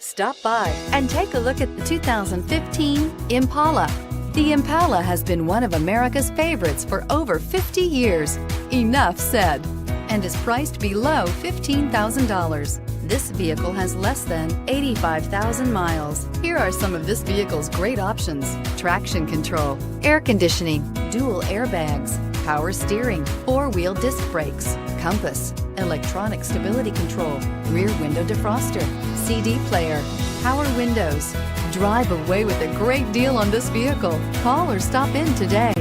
Stop by and take a look at the 2015 Impala. The Impala has been one of America's favorites for over 50 years. Enough said. And is priced below $15,000. This vehicle has less than 85,000 miles. Here are some of this vehicle's great options: traction control, air conditioning, dual airbags, power steering, four-wheel disc brakes, compass, electronic stability control, rear window defroster, CD player, power windows. Drive away with a great deal on this vehicle. Call or stop in today.